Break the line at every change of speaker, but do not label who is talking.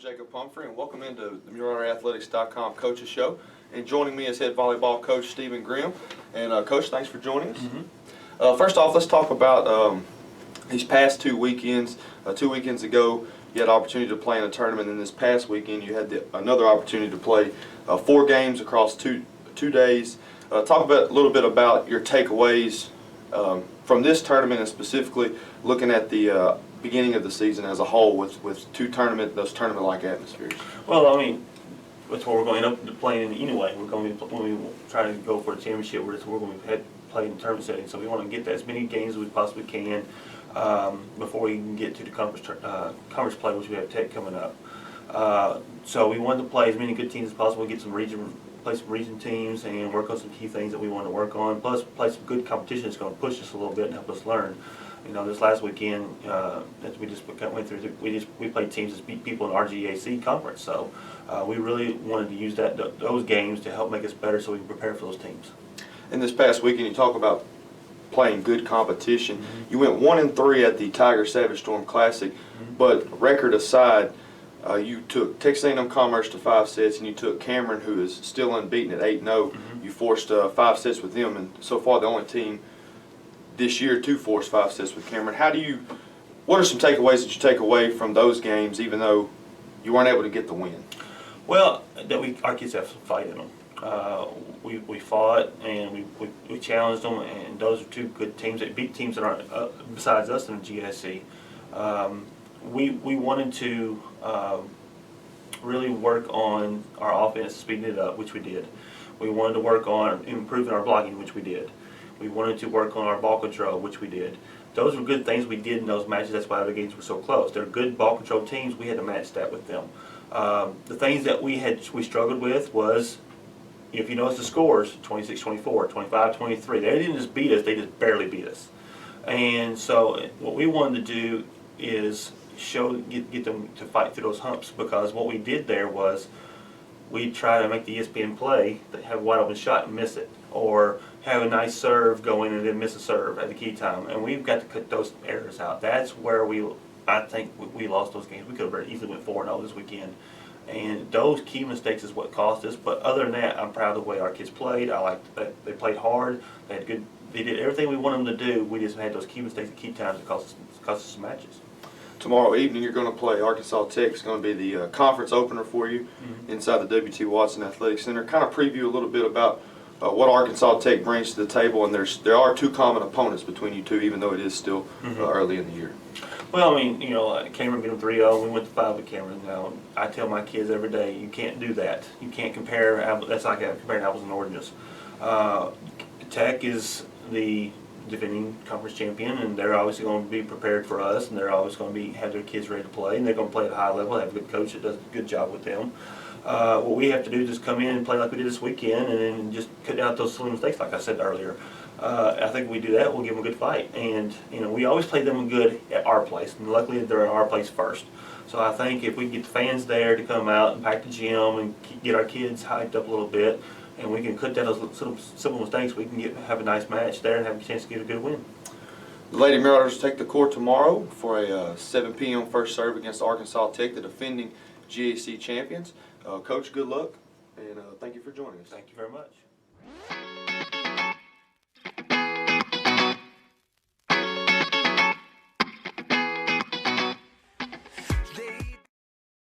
Jacob Pumphrey, and welcome into the MuralAthletics.com Coaches Show. And joining me is Head Volleyball Coach Steven Gream. And Coach, thanks for joining us. First off, let's talk about these past two weekends. 2 weekends ago, you had the opportunity to play in a tournament, and this past weekend you had another opportunity to play 4 games across two days. Talk a little bit about your takeaways from this tournament, and specifically looking at the beginning of the season as a whole with those tournament-like atmospheres.
Well, I mean, that's what we're going to end up playing anyway. We're going to be, when we try to go for a championship, we're going to play in the tournament setting. So we want to get as many games as we possibly can before we can get to the conference play, which we have Tech coming up. So we wanted to play as many good teams as possible, play some region teams, and work on some key things that we want to work on. Plus, play some good competition that's going to push us a little bit and help us learn. You know, this last weekend that we just went through, we played teams that beat people in RGAC conference. So we really wanted to use those games to help make us better, so we can prepare for those teams. And
this past weekend, you talk about playing good competition. You went 1-3 at the Tiger Savage Storm Classic, but record aside, you took Texas A&M Commerce to 5 sets, and you took Cameron, who is still unbeaten at 8-0. You forced 5 sets with them, and so far the only team this year to force 5 sets with Cameron. What are some takeaways that you take away from those games, even though you weren't able to get the win?
Well, our kids have some fight in them. We fought and we challenged them, and those are 2 good teams that beat teams that aren't besides us in the GSC. We wanted to really work on our offense, speeding it up, which we did. We wanted to work on improving our blocking, which we did. We wanted to work on our ball control, which we did. Those were good things we did in those matches. That's why the games were so close. They're good ball control teams. We had to match that with them. The things that we struggled with was, if you notice the scores, 26-24, 25-23. They didn't just beat us, they just barely beat us. And so what we wanted to do is get them to fight through those humps, because what we did there was we try to make the ESPN play, that have a wide open shot and miss it, or have a nice serve go in and then miss a serve at the key time. And we've got to cut those errors out. That's where I think we lost those games. We could have easily went 4-0 this weekend. And those key mistakes is what cost us. But other than that, I'm proud of the way our kids played. I liked that they played hard. They did everything we wanted them to do. We just had those key mistakes at key times that cost us some matches.
Tomorrow evening, you're going to play Arkansas Tech. It's going to be the conference opener for you inside the W.T. Watson Athletic Center. Kind of preview a little bit about what Arkansas Tech brings to the table, and there are 2 common opponents between you two, even though it is still early in the year.
Well, I mean, you know, Cameron beat them 3-0. We went to 5 with Cameron. Now, I tell my kids every day, you can't do that. You can't compare apples. That's like comparing apples and oranges. Tech is the defending conference champion, and they're obviously going to be prepared for us, and they're always going to have their kids ready to play, and they're going to play at a high level. They have a good coach that does a good job with them. What we have to do is just come in and play like we did this weekend, and then just cut out those silly mistakes, like I said earlier. I think if we do that, we'll give them a good fight. And, you know, we always play them good at our place, and luckily they're at our place first. So I think if we can get the fans there to come out and pack the gym and get our kids hyped up a little bit, and we can cut down those simple mistakes, we can have a nice match there and have a chance to get a good win.
The Lady Marauders take the court tomorrow for a 7 p.m. first serve against Arkansas Tech, the defending GAC champions. Coach, good luck, and thank you for joining us.
Thank you very much.